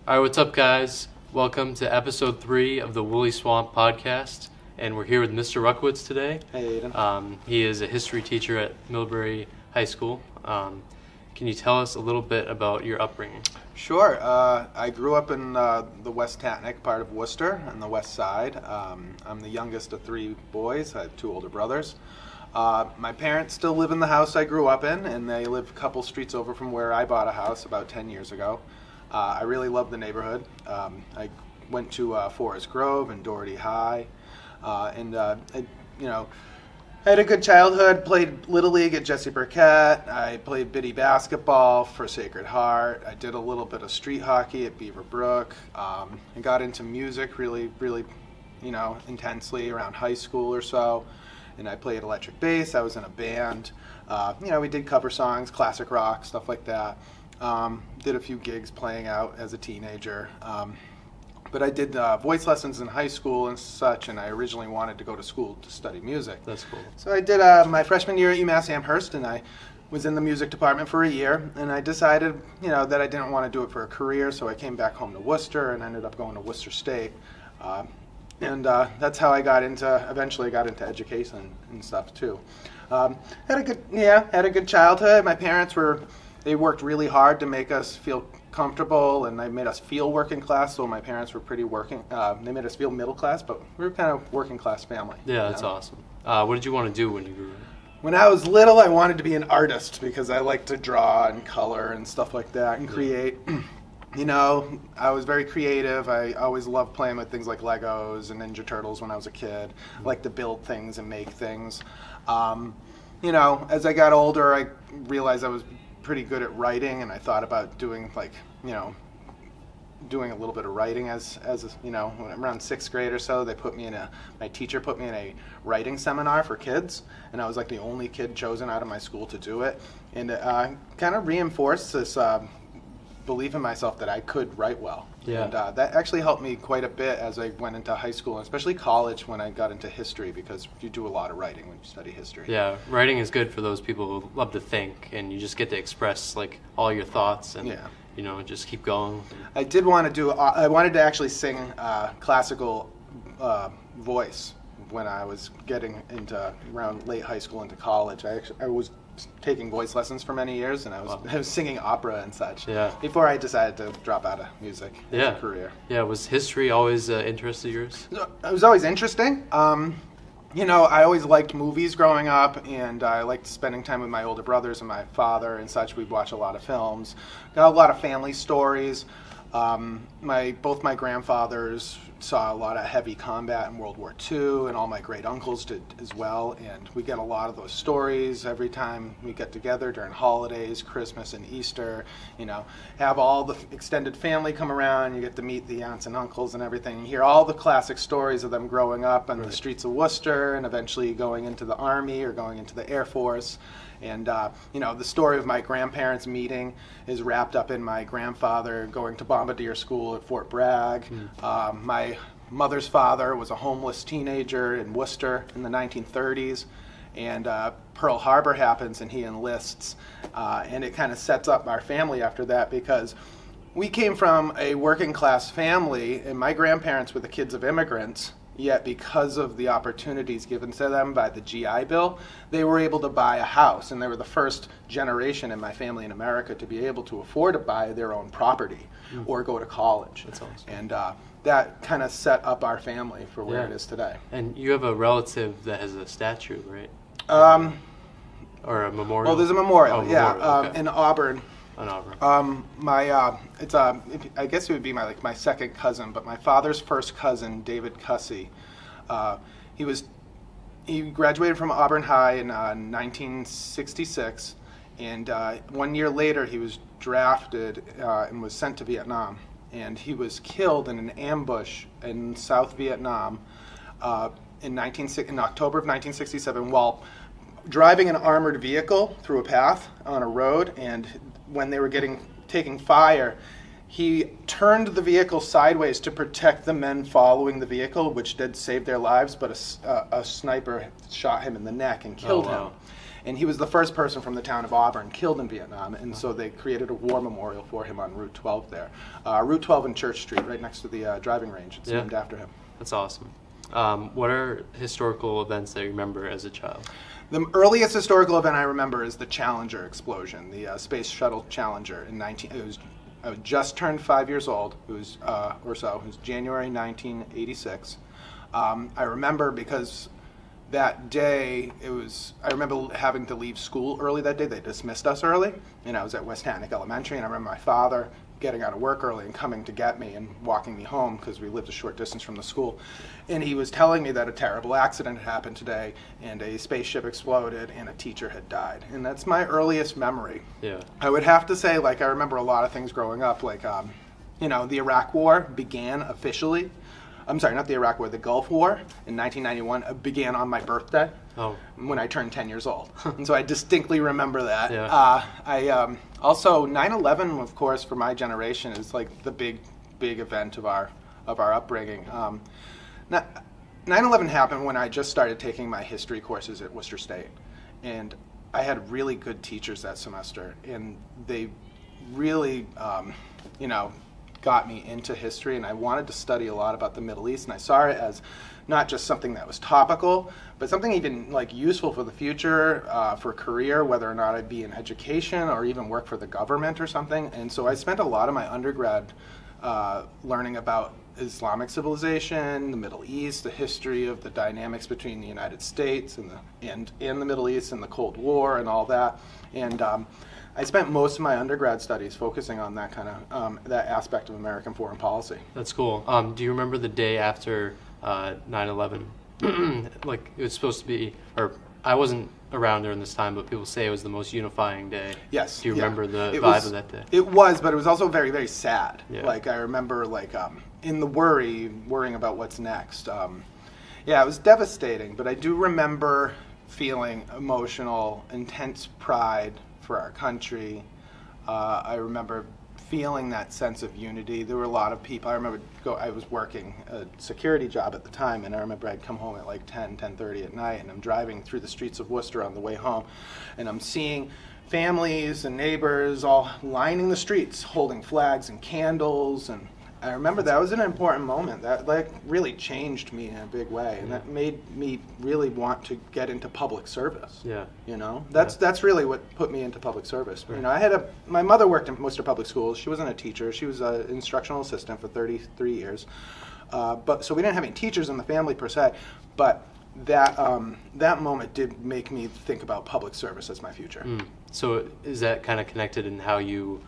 All right, what's up, guys? Welcome to episode 3 of the Woolie Swamp podcast, and we're here with Mr. Rutkiewicz today. Hey, Aiden. He is a history teacher at Millbury High School. Can you tell us a little bit about your upbringing? Sure. I grew up in the West Tatnick part of Worcester on the west side. I'm the youngest of 3 boys. I have 2 older brothers. My parents still live in the house I grew up in, and they live a couple streets over from where I bought a house about 10 years ago. I really love the neighborhood. I went to Forest Grove and Doherty High, and I had a good childhood. Played Little League at Jesse Burkett. I played bitty basketball for Sacred Heart. I did a little bit of street hockey at Beaver Brook. I got into music really, intensely around high school or so. And I played electric bass. I was in a band. We did cover songs, classic rock, stuff like that. Did a few gigs playing out as a teenager. But I did voice lessons in high school and such, and I originally wanted to go to school to study music. That's cool. So I did my freshman year at UMass Amherst, and I was in the music department for a year, and I decided, that I didn't want to do it for a career, so I came back home to Worcester and ended up going to Worcester State. And that's how I eventually got into education and stuff too. Had a good childhood. My parents they worked really hard to make us feel comfortable, and they made us feel working class, so my parents were pretty working. They made us feel middle class, but we were kind of working class family. Yeah, that's awesome. What did you want to do when you grew up? When I was little, I wanted to be an artist because I liked to draw and color and stuff like that and create. I was very creative. I always loved playing with things like Legos and Ninja Turtles when I was a kid. I liked to build things and make things. As I got older, I realized I was pretty good at writing, and I thought about doing doing a little bit of writing as around 6th grade or so. My teacher put me in a writing seminar for kids, and I was like the only kid chosen out of my school to do it, and it kind of reinforced this belief in myself that I could write well. Yeah. And that actually helped me quite a bit as I went into high school, and especially college when I got into history, because you do a lot of writing when you study history. Yeah, writing is good for those people who love to think, and you just get to express all your thoughts and just keep going. I wanted to actually sing classical voice when I was getting into around late high school into college. I was taking voice lessons for many years, and I was singing opera and such before I decided to drop out of music as a career. Yeah, was history always an interest of yours? It was always interesting. I always liked movies growing up, and I liked spending time with my older brothers and my father and such. We'd watch a lot of films, got a lot of family stories. Both my grandfathers saw a lot of heavy combat in World War II, and all my great uncles did as well, and we get a lot of those stories every time we get together during holidays, Christmas and Easter. Have all the extended family come around, you get to meet the aunts and uncles and everything, and hear all the classic stories of them growing up on the streets of Worcester and eventually going into the Army or going into the Air Force. And, the story of my grandparents meeting is wrapped up in my grandfather going to bombardier school at Fort Bragg. My mother's father was a homeless teenager in Worcester in the 1930s. And Pearl Harbor happens, and he enlists. And it kind of sets up our family after that, because we came from a working class family, and my grandparents were the kids of immigrants. Yet because of the opportunities given to them by the GI Bill, they were able to buy a house, and they were the first generation in my family in America to be able to afford to buy their own property or go to college. That's awesome. And that kind of set up our family for where it is today. And you have a relative that has a statue, right? Or a memorial? Well, there's a memorial, okay. in Auburn. In Auburn. I guess it would be my second cousin, but my father's first cousin, David Cussey, he graduated from Auburn High in 1966, and 1 year later he was drafted and was sent to Vietnam, and he was killed in an ambush in South Vietnam in October of 1967 while driving an armored vehicle through a path on a road, and when they were taking fire, he turned the vehicle sideways to protect the men following the vehicle, which did save their lives, but a sniper shot him in the neck and killed him. And he was the first person from the town of Auburn killed in Vietnam, and so they created a war memorial for him on Route 12 there. Route 12 and Church Street, right next to the driving range. It's named after him. That's awesome. What are historical events that you remember as a child? The earliest historical event I remember is the Challenger explosion, the Space Shuttle Challenger I was just turned 5 years old. It was It was January 1986. I remember because that day I remember having to leave school early that day. They dismissed us early, and I was at West Hatnick Elementary, and I remember my father getting out of work early and coming to get me and walking me home because we lived a short distance from the school. And he was telling me that a terrible accident had happened today and a spaceship exploded and a teacher had died. And that's my earliest memory. Yeah. I would have to say, like, I remember a lot of things growing up, like, the Iraq War began officially. I'm sorry, not the Iraq War, the Gulf War in 1991 began on my birthday when I turned 10 years old. And so I distinctly remember that. Yeah. Also, 9/11, of course, for my generation is like the big event of our upbringing. 9/11 happened when I just started taking my history courses at Worcester State. And I had really good teachers that semester, and they really, got me into history, and I wanted to study a lot about the Middle East, and I saw it as not just something that was topical, but something even like useful for the future, for a career, whether or not I'd be in education or even work for the government or something. And so I spent a lot of my undergrad learning about Islamic civilization, the Middle East, the history of the dynamics between the United States and in the Middle East and the Cold War and all that. And I spent most of my undergrad studies focusing on that kind of that aspect of American foreign policy. That's cool. Do you remember the day after 9/11? Like, it was supposed to be, or I wasn't around during this time, but people say it was the most unifying day. Yes. Do you remember the vibe of that day? It was, but it was also very, very sad. Yeah. Like, I remember, like, in the worrying about what's next. It was devastating, but I do remember feeling emotional, intense pride for our country. I remember feeling that sense of unity. There were a lot of people. I remember I was working a security job at the time, and I remember I'd come home at like 10:30 at night, and I'm driving through the streets of Worcester on the way home, and I'm seeing families and neighbors all lining the streets, holding flags and candles, and I remember that was an important moment. That like really changed me in a big way, and that made me really want to get into public service. Yeah. That's really what put me into public service. Right. My mother worked in Worcester Public Schools. She wasn't a teacher. She was an instructional assistant for 33 years. So we didn't have any teachers in the family per se, but that moment did make me think about public service as my future. So is that kind of connected in how you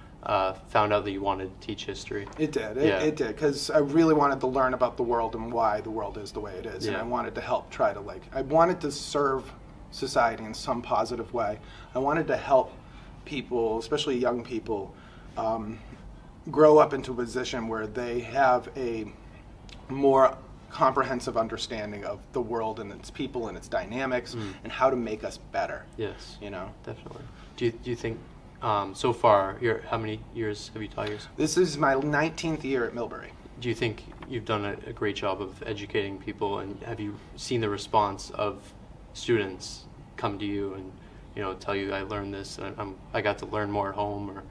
found out that you wanted to teach history? It did. It did, because I really wanted to learn about the world and why the world is the way it is. Yeah. And I wanted to help I wanted to serve society in some positive way. I wanted to help people, especially young people, grow up into a position where they have a more comprehensive understanding of the world and its people and its dynamics and how to make us better. Yes. Definitely. Do you think so far, how many years have you taught yours? This is my 19th year at Millbury. Do you think you've done a great job of educating people, and have you seen the response of students come to you and tell you, I learned this, and I got to learn more at home? Or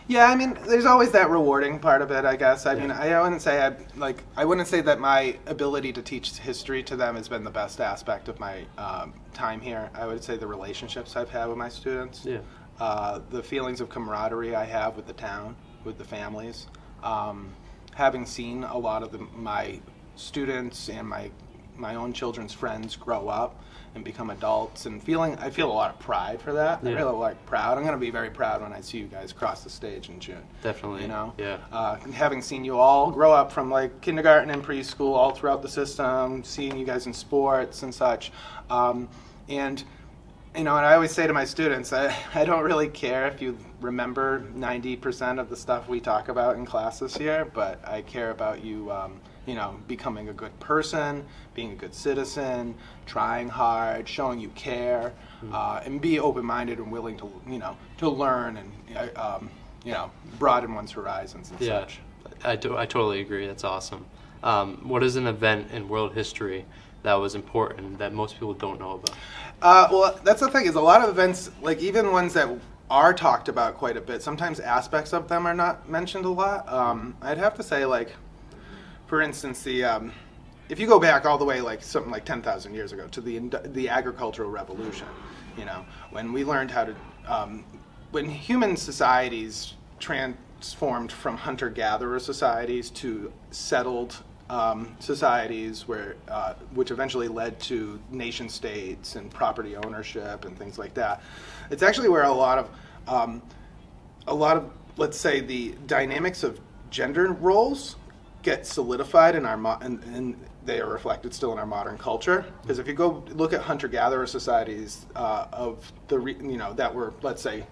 Yeah, there's always that rewarding part of it, I guess. I wouldn't say that my ability to teach history to them has been the best aspect of my time here. I would say the relationships I've had with my students. Yeah. The feelings of camaraderie I have with the town, with the families, having seen a lot of my students and my own children's friends grow up and become adults, and I feel a lot of pride for that. Yeah. I feel proud. I'm going to be very proud when I see you guys cross the stage in June. Definitely. Yeah. Having seen you all grow up from like kindergarten and preschool all throughout the system, seeing you guys in sports and such, and I always say to my students, I don't really care if you remember 90% of the stuff we talk about in class this year, but I care about you, becoming a good person, being a good citizen, trying hard, showing you care, and be open-minded and willing to learn and, broaden one's horizons and such. I totally agree. That's awesome. What is an event in world history that was important that most people don't know about? Well, that's the thing, is a lot of events, like even ones that are talked about quite a bit, sometimes aspects of them are not mentioned a lot. I'd have to say, like, for instance, if you go back all the way, like something like 10,000 years ago to the agricultural revolution, when we learned how to, when human societies transformed from hunter-gatherer societies to settled societies, which eventually led to nation states and property ownership and things like that. It's actually where a lot of, let's say, the dynamics of gender roles get solidified in and they are reflected still in our modern culture. Because if you go look at hunter-gatherer societies that were, let's say,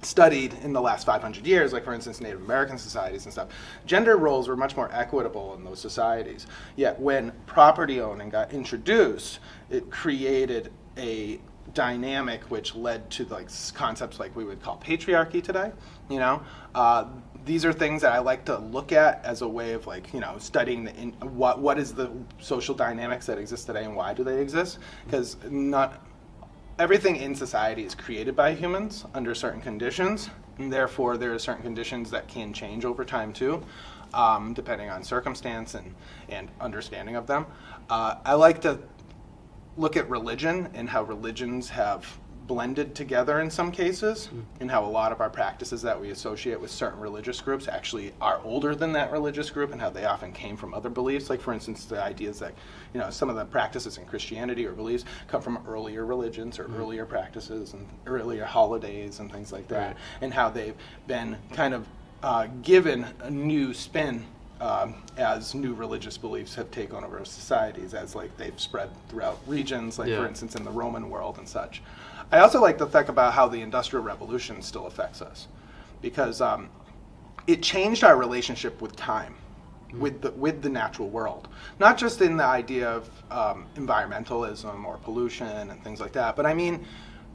studied in the last 500 years, like for instance Native American societies and stuff, gender roles were much more equitable in those societies. Yet when property owning got introduced, it created a dynamic which led to like concepts like we would call patriarchy today. These are things that I like to look at as a way of studying what is the social dynamics that exist today and why do they exist, because not everything in society is created by humans under certain conditions, and therefore there are certain conditions that can change over time too, depending on circumstance and understanding of them. I like to look at religion and how religions have blended together in some cases, and how a lot of our practices that we associate with certain religious groups actually are older than that religious group, and how they often came from other beliefs. Like for instance, the ideas that some of the practices in Christianity or beliefs come from earlier religions or earlier practices and earlier holidays and things like that, and how they've been kind of given a new spin as new religious beliefs have taken over societies, as like they've spread throughout regions, like for instance in the Roman world and such. I also like to think about how the Industrial Revolution still affects us, because it changed our relationship with time, with the natural world. Not just in the idea of environmentalism or pollution and things like that, but I mean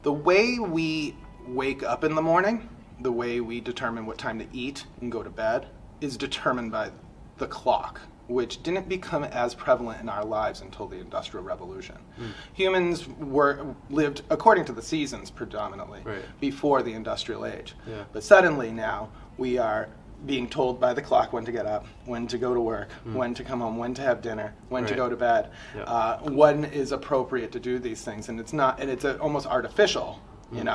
the way we wake up in the morning, the way we determine what time to eat and go to bed, is determined by the clock, which didn't become as prevalent in our lives until the Industrial Revolution. Humans lived according to the seasons predominantly before the Industrial Age. But suddenly now we are being told by the clock when to get up, when to go to work, when to come home, when to have dinner, when to go to bed, when is appropriate to do these things. And it's not, and it's almost artificial, and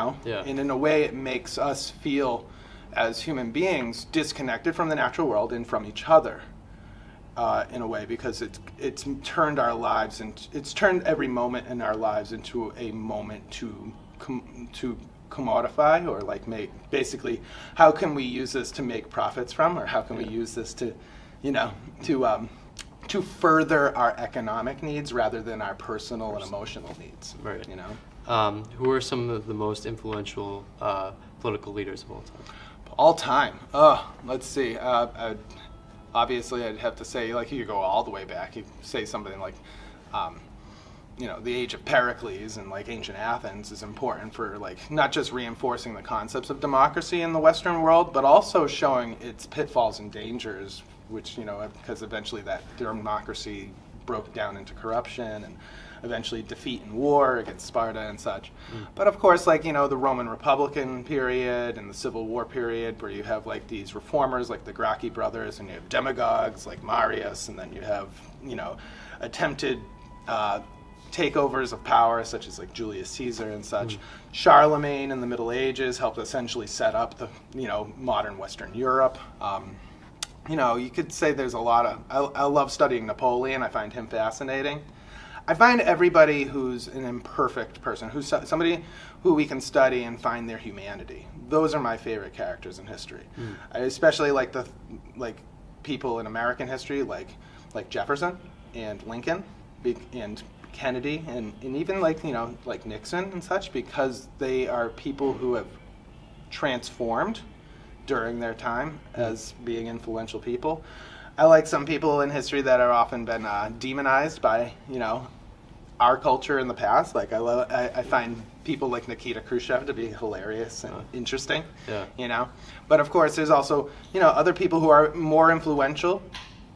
in a way it makes us feel as human beings disconnected from the natural world and from each other. In a way, because it's turned our lives and it's turned every moment in our lives into a moment to commodify, or like make, basically, how can we use this to make profits from, or how can we use this to further our economic needs rather than our personal and emotional needs. Who are some of the most influential political leaders of all time? Let's see. Obviously, I'd have to say, like, you could go all the way back. You say something like, the age of Pericles and like ancient Athens is important for like not just reinforcing the concepts of democracy in the Western world, but also showing its pitfalls and dangers, which because eventually that democracy broke down into corruption and eventually defeat in war against Sparta and such. But of course, like, the Roman Republican period and the Civil War period, where you have like these reformers like the Gracchi brothers, and you have demagogues like Marius, and then you have, attempted takeovers of power such as like Julius Caesar and such. Charlemagne in the Middle Ages helped essentially set up the, modern Western Europe. You could say there's a lot of, I love studying Napoleon. I find him fascinating. I find everybody who's an imperfect person, who's somebody who we can study and find their humanity. Those are my favorite characters in history. I especially like people in American history, like Jefferson and Lincoln and Kennedy and even like Nixon and such, because they are people who have transformed during their time as being influential people. I like some people in history that are often been demonized by, our culture in the past. Like I find people like Nikita Khrushchev to be hilarious and interesting, But of course, there's also, other people who are more influential.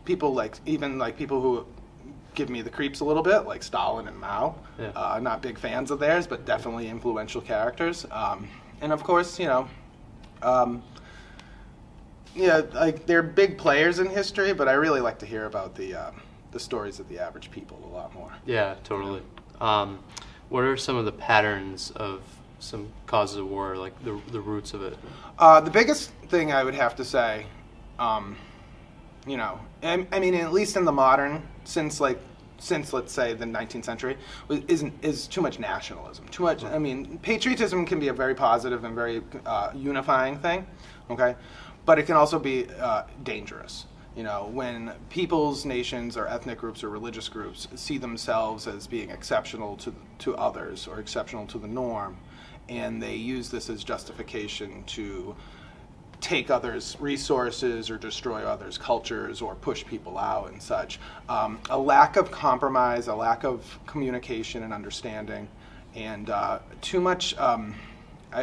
People like people who give me the creeps a little bit, like Stalin and Mao. Yeah. Not big fans of theirs, but definitely influential characters. And of course, like they're big players in history, but I really like to hear about the stories of the average people a lot more. Yeah, totally. What are some of the patterns of some causes of war, like the roots of it? The biggest thing I would have to say, I mean, at least in the modern, since let's say the 19th century, is too much nationalism. Too much. I mean, patriotism can be a very positive and very unifying thing, okay, but it can also be dangerous. When peoples, nations, or ethnic groups or religious groups see themselves as being exceptional to others or exceptional to the norm, and they use this as justification to take others' resources or destroy others' cultures or push people out and such. A lack of compromise, a lack of communication and understanding, and too much, I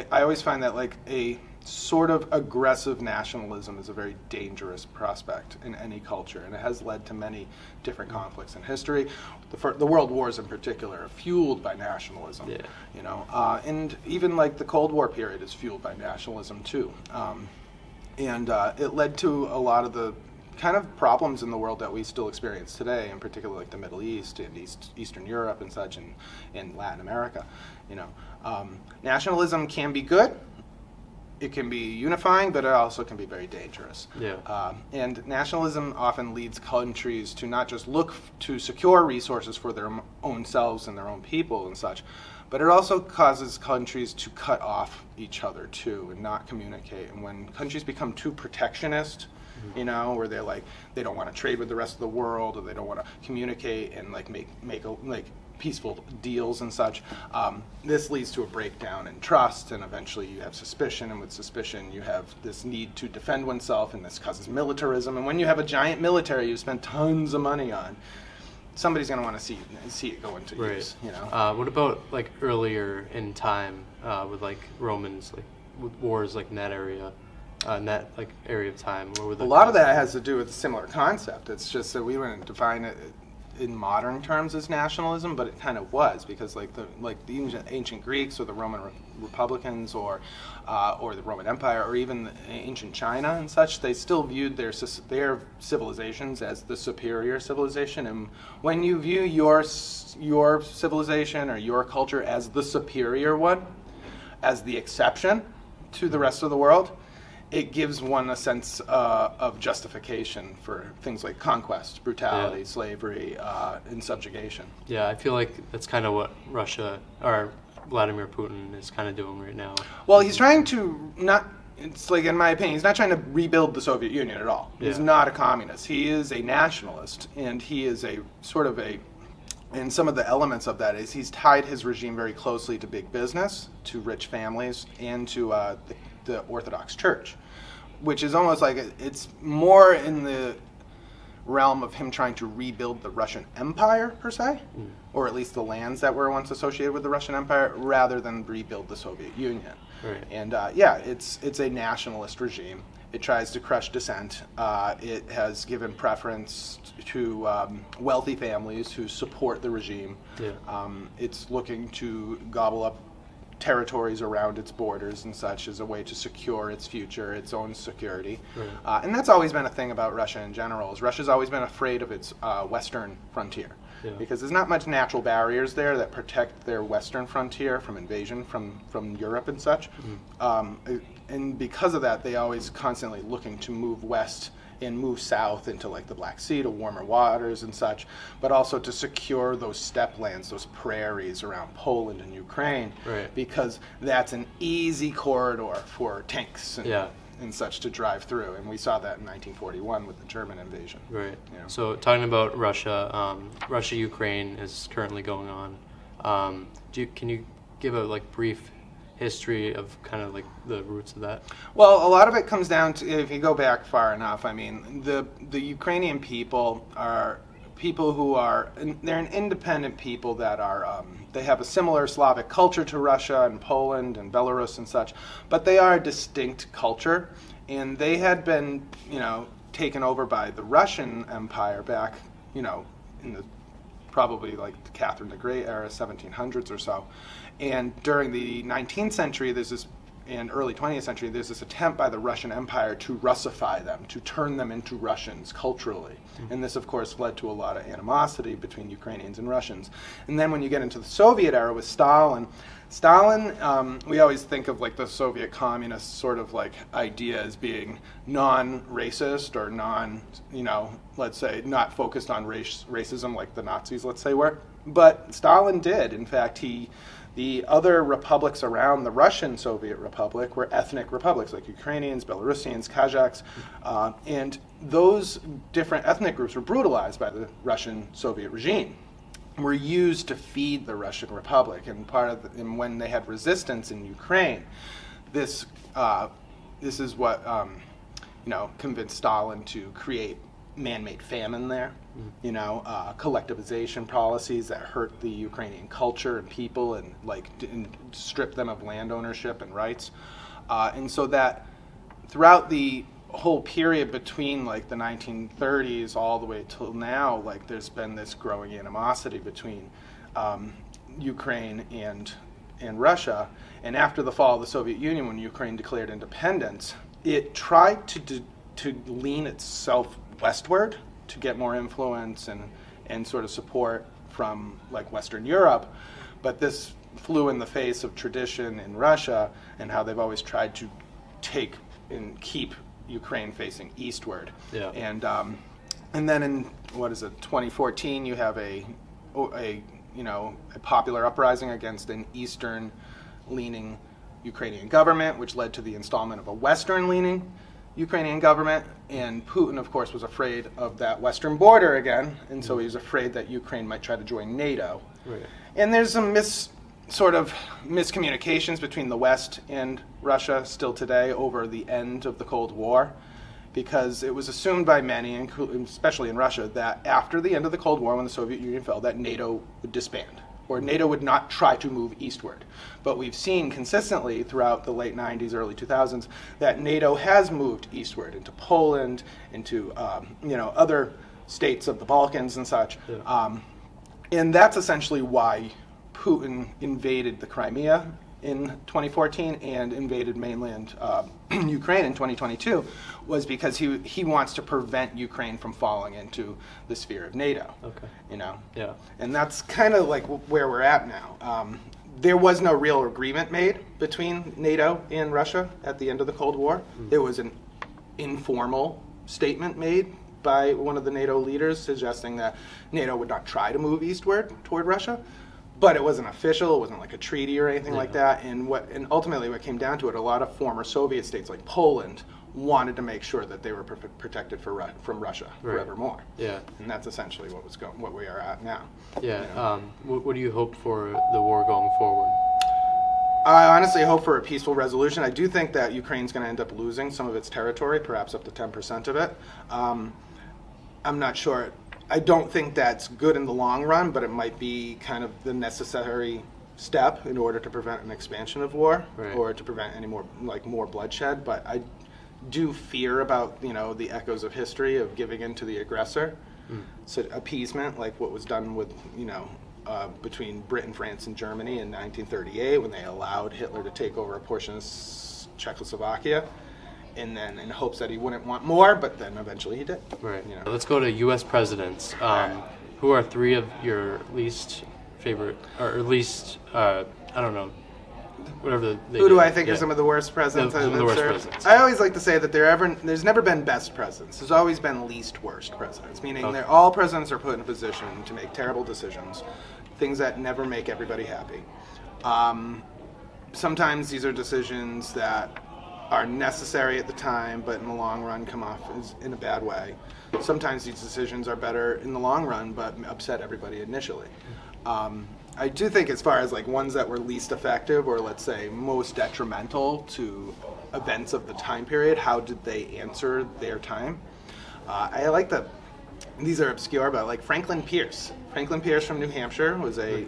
always find that like a sort of aggressive nationalism is a very dangerous prospect in any culture, and it has led to many different conflicts in history. The world wars in particular are fueled by nationalism, and even like the Cold War period is fueled by nationalism too. And it led to a lot of the kind of problems in the world that we still experience today, in particular like the Middle East and Eastern Europe and such, and in Latin America. Nationalism can be good. It can be unifying, but it also can be very dangerous. Yeah. And nationalism often leads countries to not just look to secure resources for their own selves and their own people and such, but it also causes countries to cut off each other too and not communicate. And when countries become too protectionist, where they're like they don't want to trade with the rest of the world, or they don't want to communicate and like make peaceful deals and such, this leads to a breakdown in trust, and eventually you have suspicion, and with suspicion you have this need to defend oneself, and this causes militarism. And when you have a giant military you spend tons of money on, somebody's going to want to see it go into use. What about like earlier in time with like Romans, like with wars like in that area? In that like area of time, what were the a lot of that has to do with a similar concept. It's just that we wouldn't define it in modern terms as nationalism, but it kind of was, because like the ancient Greeks or the Roman Republicans or the Roman Empire or even ancient China and such, they still viewed their civilizations as the superior civilization. And when you view your civilization or your culture as the superior one, as the exception to the rest of the world, it gives one a sense of justification for things like conquest, brutality, slavery, and subjugation. Yeah, I feel like that's kind of what Russia or Vladimir Putin is kind of doing right now. Well, he's trying to it's like, in my opinion, he's not trying to rebuild the Soviet Union at all. He's not a communist. He is a nationalist, and he is a sort of and some of the elements of that is he's tied his regime very closely to big business, to rich families, and to the Orthodox Church, which is almost like it's more in the realm of him trying to rebuild the Russian Empire per se, or at least the lands that were once associated with the Russian Empire, rather than rebuild the Soviet Union. Right. And it's a nationalist regime. It tries to crush dissent. It has given preference to wealthy families who support the regime. Yeah. It's looking to gobble up territories around its borders and such as a way to secure its future, its own security. Right. And that's always been a thing about Russia in general, is Russia's always been afraid of its western frontier. Yeah. Because there's not much natural barriers there that protect their western frontier from invasion from Europe and such. And because of that, they always constantly looking to move west and move south into like the Black Sea to warmer waters and such, but also to secure those steppe lands, those prairies around Poland and Ukraine, right, because that's an easy corridor for tanks and such to drive through. And we saw that in 1941 with the German invasion. Right. So talking about Russia, Russia-Ukraine is currently going on. Can you give a like brief history of kind of like the roots of that? Well, a lot of it comes down to, if you go back far enough, I mean, the Ukrainian people are people who are, they're an independent people that are, they have a similar Slavic culture to Russia and Poland and Belarus and such, but they are a distinct culture, and they had been, taken over by the Russian Empire back, in the probably like the Catherine the Great era, 1700s or so. And during the 19th century, and early 20th century, there's this attempt by the Russian Empire to Russify them, to turn them into Russians culturally. And this, of course, led to a lot of animosity between Ukrainians and Russians. And then when you get into the Soviet era with Stalin, we always think of like the Soviet communist sort of like idea as being non-racist or let's say not focused on racism like the Nazis, let's say, were. But Stalin did. In fact, the other republics around the Russian Soviet Republic were ethnic republics like Ukrainians, Belarusians, Kazakhs, and those different ethnic groups were brutalized by the Russian Soviet regime, were used to feed the Russian Republic. And when they had resistance in Ukraine, this is what convinced Stalin to create man-made famine there, collectivization policies that hurt the Ukrainian culture and people and strip them of land ownership and rights. And so that throughout the whole period between like the 1930s all the way till now, like there's been this growing animosity between Ukraine and Russia. And after the fall of the Soviet Union, when Ukraine declared independence, it tried to lean itself westward to get more influence and sort of support from like Western Europe, but this flew in the face of tradition in Russia and how they've always tried to take and keep Ukraine facing eastward. Yeah. And then in 2014, you have a popular uprising against an eastern-leaning Ukrainian government, which led to the installment of a western-leaning Ukrainian government, and Putin, of course, was afraid of that western border again, and so he was afraid that Ukraine might try to join NATO. Right. And there's some miscommunications between the West and Russia still today over the end of the Cold War, because it was assumed by many, especially in Russia, that after the end of the Cold War, when the Soviet Union fell, that NATO would disband, or NATO would not try to move eastward. But we've seen consistently throughout the late 90s, early 2000s, that NATO has moved eastward into Poland, into other states of the Balkans and such. Yeah. And that's essentially why Putin invaded the Crimea in 2014 and invaded mainland Ukraine in 2022, was because he wants to prevent Ukraine from falling into the sphere of NATO. Okay. Yeah. And that's kind of like where we're at now. There was no real agreement made between NATO and Russia at the end of the Cold War. There was an informal statement made by one of the NATO leaders suggesting that NATO would not try to move eastward toward Russia. But it wasn't official. It wasn't like a treaty or anything like that. And ultimately what came down to it, a lot of former Soviet states like Poland wanted to make sure that they were protected from Russia forevermore. Yeah. And that's essentially what we are at now. Yeah. What do you hope for the war going forward? I honestly hope for a peaceful resolution. I do think that Ukraine's going to end up losing some of its territory, perhaps up to 10% of it. I'm not sure. I don't think that's good in the long run, but it might be kind of the necessary step in order to prevent an expansion of war, or to prevent any more bloodshed. But I do fear about the echoes of history of giving in to the aggressor. So appeasement, like what was done with between Britain, France, and Germany in 1938 when they allowed Hitler to take over a portion of Czechoslovakia. And then in hopes that he wouldn't want more, but then eventually he did. Right. Let's go to U.S. presidents. Who are three of your least favorite, or at least, I don't know, whatever Who do I think are some of the worst presidents I've served? I always like to say that there's never been best presidents. There's always been least worst presidents, meaning all presidents are put in a position to make terrible decisions, things that never make everybody happy. Sometimes these are decisions that are necessary at the time, but in the long run come off in a bad way. Sometimes these decisions are better in the long run, but upset everybody initially. I do think as far as like ones that were least effective, or let's say most detrimental to events of the time period, how did they answer their time? I like these are obscure, but like Franklin Pierce. Franklin Pierce from New Hampshire was a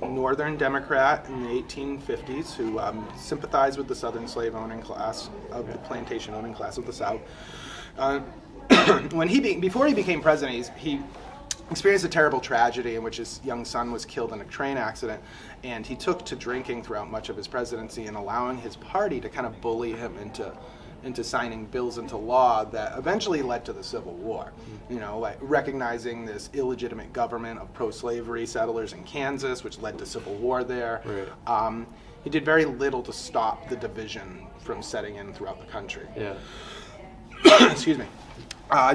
Northern Democrat in the 1850s who sympathized with the Southern slave-owning class of the plantation-owning class of the South. Before he became president, he experienced a terrible tragedy in which his young son was killed in a train accident, and he took to drinking throughout much of his presidency and allowing his party to kind of bully him into signing bills into law that eventually led to the Civil War. You know, like recognizing this illegitimate government of pro-slavery settlers in Kansas, which led to civil war there. Right. He did very little to stop the division from setting in throughout the country. Yeah. Excuse me.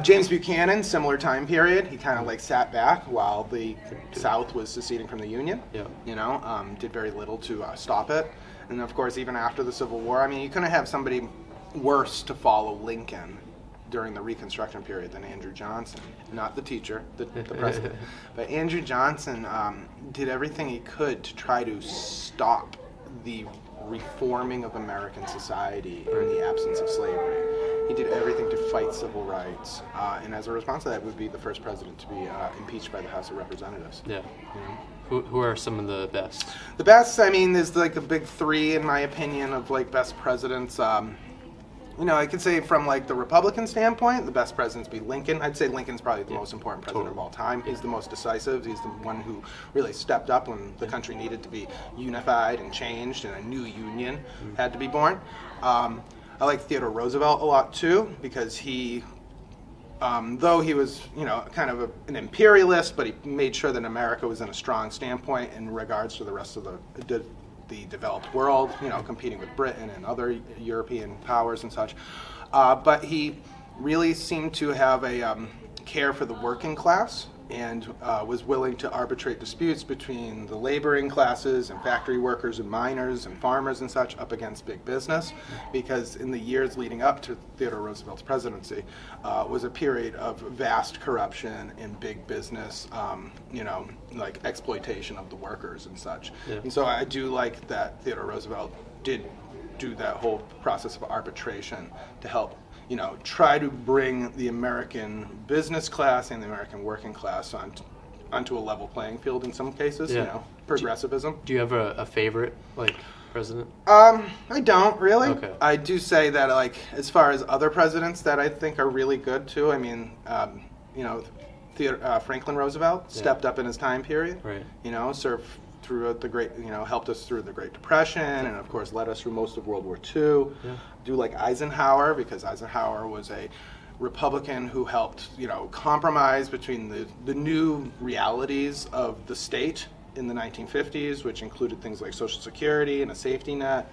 James Buchanan, similar time period. He kind of like sat back while the South was seceding from the Union. Yeah. You know, did very little to stop it. And of course, even after the Civil War, I mean, you couldn't have somebody worse to follow Lincoln during the Reconstruction period than Andrew Johnson. Not the teacher, the president. But Andrew Johnson did everything he could to try to stop the reforming of American society in the absence of slavery. He did everything to fight civil rights, and as a response to that, would be the first president to be impeached by the House of Representatives. Yeah. You know? Who are some of the best? The best, I mean, there's like a big three in my opinion of like best presidents. You know, I could say from like the Republican standpoint, the best presidents be Lincoln. I'd say Lincoln's probably the most important president of all time. He's the most decisive. He's the one who really stepped up when the country needed to be unified and changed, and a new union had to be born. I like Theodore Roosevelt a lot too, because he, though he was, you know, kind of an imperialist, but he made sure that America was in a strong standpoint in regards to the rest of the developed world, you know, competing with Britain and other European powers and such. But he really seemed to have a care for the working class, and was willing to arbitrate disputes between the laboring classes and factory workers and miners and farmers and such up against big business, because in the years leading up to Theodore Roosevelt's presidency was a period of vast corruption in big business, you know, like exploitation of the workers and such. Yeah. And so I do like that Theodore Roosevelt did do that whole process of arbitration to help, you know, try to bring the American business class and the American working class onto a level playing field in some cases, Yeah. you know, progressivism. Do you have a favorite, like, president? I don't really. Okay. I do say that, like, as far as other presidents that I think are really good too, I mean, you know, Franklin Roosevelt stepped up in his time period, Right. you know, served through the great, you know, helped us through the Great Depression, and of course led us through most of World War II. Yeah. Do like Eisenhower, because Eisenhower was a Republican who helped, you know, compromise between the new realities of the state in the 1950s, which included things like Social Security and a safety net.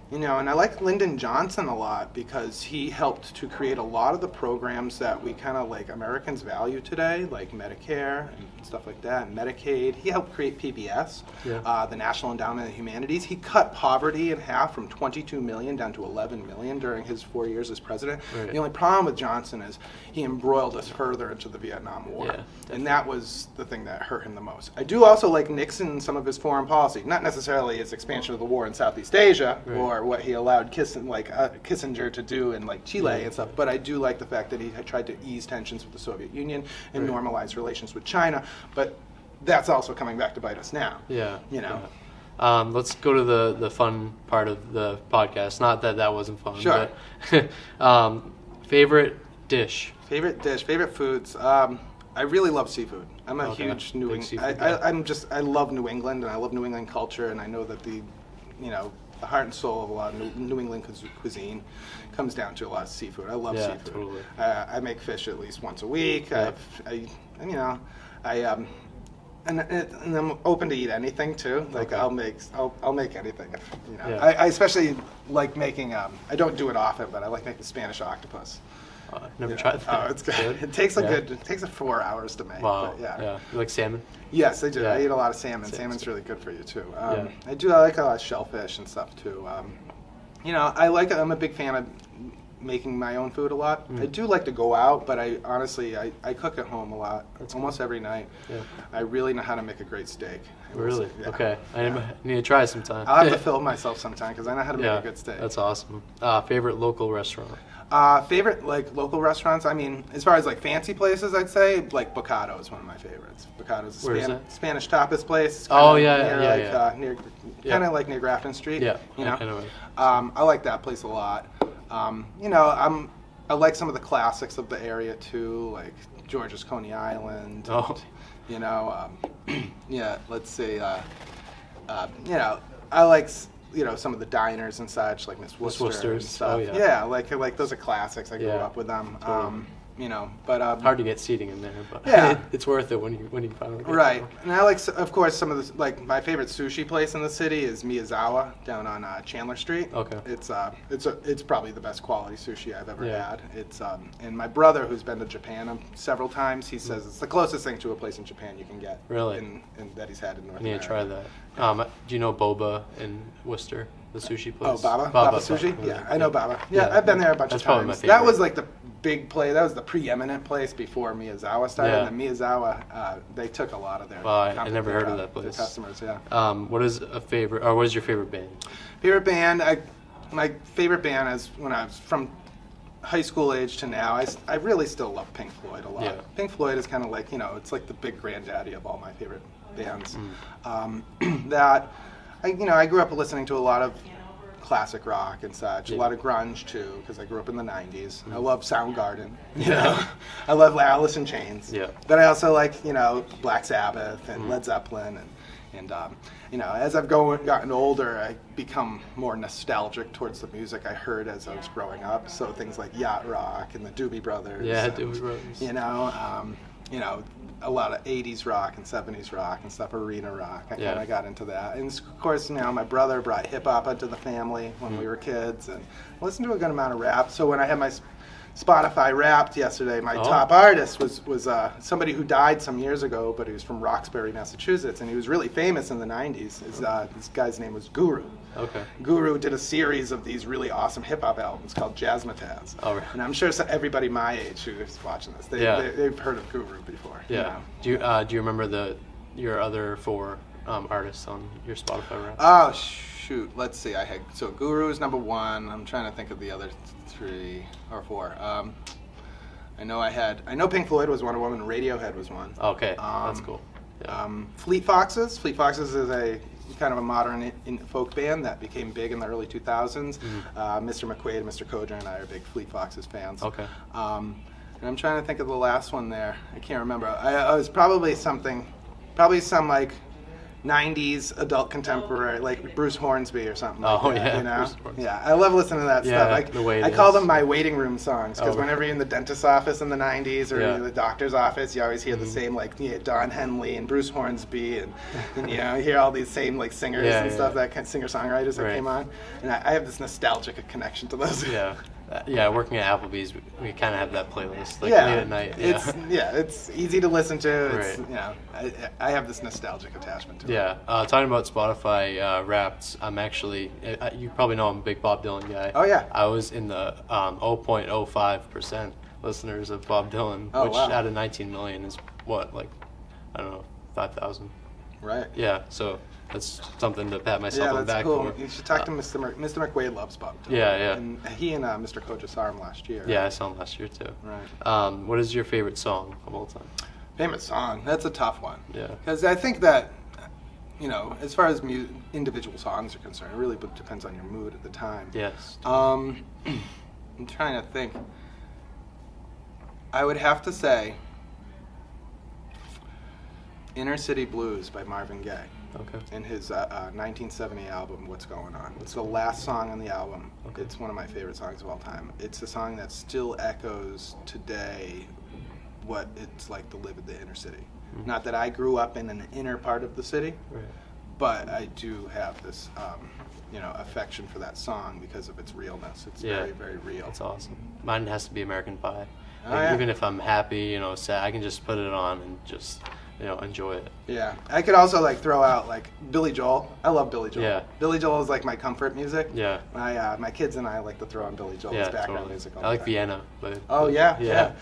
You know, and I like Lyndon Johnson a lot because he helped to create a lot of the programs that we kind of like Americans value today, like Medicare and stuff like that, and Medicaid. He helped create PBS, the National Endowment of the Humanities. He cut poverty in half from 22 million down to 11 million during his 4 years as president. Right. The only problem with Johnson is he embroiled us further into the Vietnam War, and that was the thing that hurt him the most. I do also like Nixon and some of his foreign policy, not necessarily his expansion of the war in Southeast Asia, or what he allowed Kissinger to do in like Chile and stuff, but I do like the fact that he had tried to ease tensions with the Soviet Union and normalize relations with China, but that's also coming back to bite us now. Yeah. You know. Yeah. Let's go to the fun part of the podcast. Not that that wasn't fun. Sure. But, favorite dish? Favorite dish, favorite foods. I really love seafood. I'm a huge New England. I love New England, and I love New England culture, and I know that the heart and soul of a lot of New England cuisine comes down to a lot of seafood. I love seafood. Totally. I make fish at least once a week. Yeah. And I'm open to eat anything too. Like I'll make anything. You know, Yeah. I especially like making. I don't do it often, but I like making Spanish octopus. Never tried that. Oh, it's good. It takes It takes 4 hours to make. Wow. But yeah. Yeah. You like salmon? Yes, I do. Yeah. I eat a lot of salmon. Salmon's Salmon's really good for you too. Yeah. I like a lot of shellfish and stuff too. You know, I'm a big fan of making my own food a lot. I do like to go out, but I honestly I cook at home a lot. Almost every night. Yeah. I really know how to make a great steak. Really? Yeah. Okay. I need to try sometime. I'll have to film myself sometime because I know how to make a good steak. That's awesome. Favorite local restaurant? Favorite like local restaurants? I mean, as far as like fancy places, I'd say like Bocado is one of my favorites. Bocado's a Spanish tapas place. Near kind of like near Grafton Street. Yeah. You know. I like that place a lot. You know, I like some of the classics of the area too, like George's Coney Island. Oh. And, you know, yeah. Let's see. You know, I like some of the diners and such, like Miss Worcester and stuff. Oh, yeah. Yeah, like those are classics. I grew Yeah, up with them. totally. You know, but Hard to get seating in there, but Yeah. it's worth it when you finally get right. there. And I like, of course, some of the, like, my favorite sushi place in the city is Miyazawa down on Chandler Street. Okay. It's probably the best quality sushi I've ever Yeah. had. It's and my brother, who's been to Japan several times, he says it's the closest thing to a place in Japan you can get. Really? In that he's had in North I need America. to try that. Do you know Boba in Worcester, the sushi place? Oh, Baba Sushi? Yeah, I know Baba. Yeah, Yeah. I've been there a bunch That's of probably times. my That favorite. was like the big place. That was the preeminent place before Miyazawa started. Yeah. And then Miyazawa, they took a lot of their. Wow, I never heard of that their place. customers, yeah. What is your favorite band? Favorite band? My favorite band is when I was from high school age to now. I really still love Pink Floyd a lot. Yeah. Pink Floyd is kind of like, it's like the big granddaddy of all my favorite bands. I grew up listening to a lot of classic rock and such, a lot of grunge too, because I grew up in the 90s. I love Soundgarden, I love Alice in Chains. Yeah. But I also like, Black Sabbath and Led Zeppelin and as I've gotten older, I become more nostalgic towards the music I heard as I was growing up. So things like yacht rock and the Doobie Brothers. Yeah, and, Doobie Brothers. A lot of 80s rock and 70s rock and stuff, arena rock. I Yeah. kind of got into that. And of course, my brother brought hip hop into the family when we were kids, and I listened to a good amount of rap. So when I had my Spotify Wrapped yesterday, my top artist was somebody who died some years ago, but he was from Roxbury, Massachusetts, and he was really famous in the 90s. This guy's name was Guru. Okay. Guru did a series of these really awesome hip-hop albums called Jazzmatazz. Oh, right. And I'm sure everybody my age who is watching this, they've heard of Guru before. Yeah. Do you remember your other four artists on your Spotify Wrapped? Oh, shoot. Let's see. So Guru is number one. I'm trying to think of the other 3 or 4. I know Pink Floyd was one of them, and Radiohead was one. Okay, that's cool. Yeah. Fleet Foxes. Fleet Foxes is a kind of a modern folk band that became big in the early 2000s. Mr. McQuaid and Mr. Kodra and I are big Fleet Foxes fans. Okay. And I'm trying to think of the last one there. I can't remember. I was probably some like 90s adult contemporary, like Bruce Hornsby or something like that, Bruce Hornsby. Yeah, I love listening to that stuff. The way I call them my waiting room songs, because Oh. whenever you're in the dentist's office in the 90s or Yeah. in the doctor's office, you always hear the same, like, Don Henley and Bruce Hornsby, and you hear all these same, like, singers and stuff, singer-songwriters that Right. came on. And I have this nostalgic connection to those. Yeah, working at Applebee's, we kind of have that playlist, like Yeah, late at night. it's easy to listen to. It's, Right. I have this nostalgic attachment to it. Yeah, talking about Spotify Wrapped, I'm actually, you probably know I'm a big Bob Dylan guy. Oh, yeah. I was in the 0.05% listeners of Bob Dylan, Oh, which wow. out of 19 million is what, like, I don't know, 5,000. Right. Yeah, so that's something to pat myself Yeah, on the that's back cool. for. You should talk to Mr. McQuaid loves Bob Dylan. Yeah. And he and Mr. Kodra saw him last year. Yeah, I saw him last year too. Right. What is your favorite song of all time? Favorite song? That's a tough one. Yeah. Because I think that, as far as individual songs are concerned, it really depends on your mood at the time. Yes. I'm trying to think. I would have to say Inner City Blues by Marvin Gaye. Okay. In his 1970 album, What's Going On. It's the last song on the album. Okay. It's one of my favorite songs of all time. It's a song that still echoes today what it's like to live in the inner city. Mm-hmm. Not that I grew up in an inner part of the city, Right. but I do have this, affection for that song because of its realness. It's very, very real. That's awesome. Mine has to be American Pie. Oh, Like, yeah. Even if I'm happy, sad, I can just put it on and just, enjoy it. Yeah, I could also throw out Billy Joel. I love Billy Joel. Yeah. Billy Joel is my comfort music. Yeah. My kids and I like to throw on Billy Joel's Yeah, background totally. music. All I like the time. Vienna, but Oh yeah.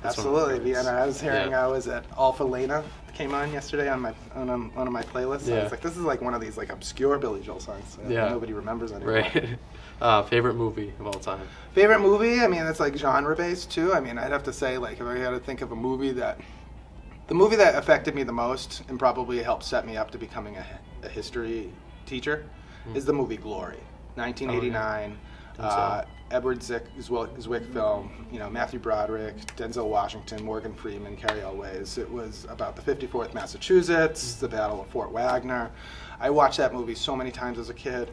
That's one of my Absolutely, favorites. Vienna. I was hearing. Yeah. I was at Alpha Lena. Came on yesterday on one of my playlists. I Yeah. was like, this is one of these obscure Billy Joel songs that Yeah. nobody remembers anymore. Right. Favorite movie of all time? Favorite movie? I mean, it's genre based too. I mean, I'd have to say if I had to think of a movie the movie that affected me the most and probably helped set me up to becoming a history teacher is the movie Glory, 1989. Oh, yeah. Edward Zwick film, you know, Matthew Broderick, Denzel Washington, Morgan Freeman, Cary Elwes. It was about the 54th Massachusetts, the Battle of Fort Wagner. I watched that movie so many times as a kid,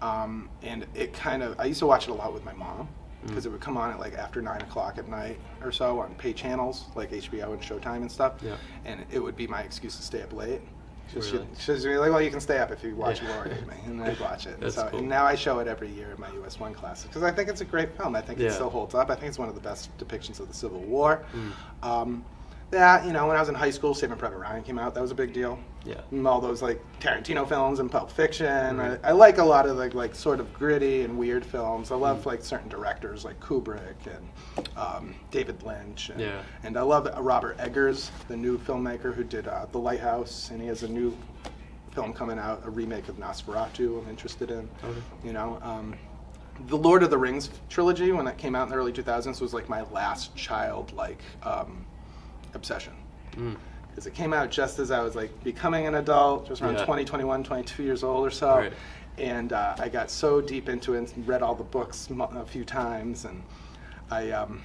and it kind of, I used to watch it a lot with my mom, because it would come on at like after 9 o'clock at night or so on pay channels like HBO and Showtime and stuff, and it would be my excuse to stay up late. Really? She's like, well, you can stay up if you watch War with me, and I'd watch it. That's cool. And now I show it every year in my US 1 classes because I think it's a great film. I think it still holds up. I think it's one of the best depictions of the Civil War. That, you know, when I was in high school, Saving Private Ryan came out. That was a big deal. Yeah. And all those like Tarantino films and Pulp Fiction. I like a lot of like sort of gritty and weird films. I love like certain directors like Kubrick and David Lynch. And I love Robert Eggers, the new filmmaker who did The Lighthouse, and he has a new film coming out, a remake of Nosferatu. I'm interested in. You know. The Lord of the Rings trilogy, when that came out in the early 2000s, was like my last childlike obsession. Because it came out just as I was like becoming an adult, just around 20, 21, 22 years old or so. And I got so deep into it and read all the books a few times, and I'm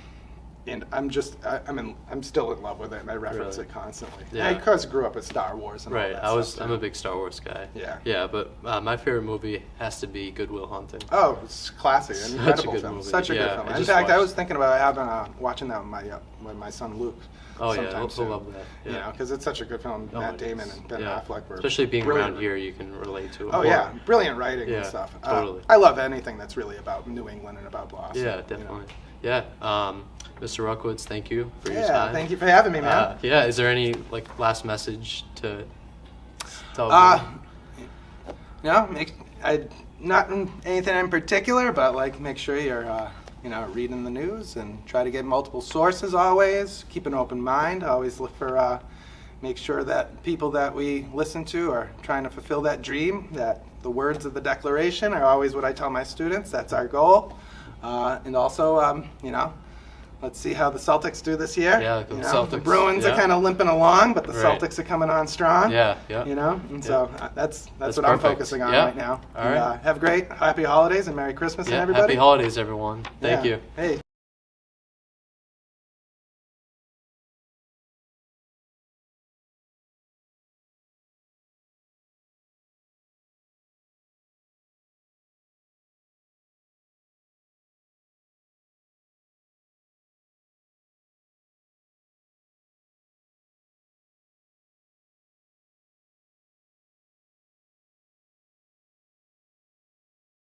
still in love with it, and I reference it constantly. I of course grew up with Star Wars and all that stuff. I'm a big Star Wars guy. But my favorite movie has to be Good Will Hunting. Oh, it's classic, an incredible film. Such a good film. In fact, I was thinking about watching that with my son Luke. Oh yeah, he'll love that. You know, because it's such a good film. Matt Damon and Ben Affleck were especially being around here, you can relate to it. Oh yeah, brilliant writing and stuff. Totally. I love anything that's really about New England and about Boston. Yeah, definitely. You know? Mr. Rutkiewicz, thank you for your time. Yeah, thank you for having me, man. Is there any like last message to tell? No, not anything in particular, but like make sure you're reading the news and try to get multiple sources always. Keep an open mind. Always look for, make sure that people that we listen to are trying to fulfill that dream, that the words of the Declaration are always what I tell my students. That's our goal. And also, let's see how the Celtics do this year. Yeah, the Celtics. The Bruins are kind of limping along, but the Celtics are coming on strong. And so that's what perfect. I'm focusing on right now. All right. Have a great, happy holidays and Merry Christmas, everybody. Happy holidays, everyone. Thank you. Hey.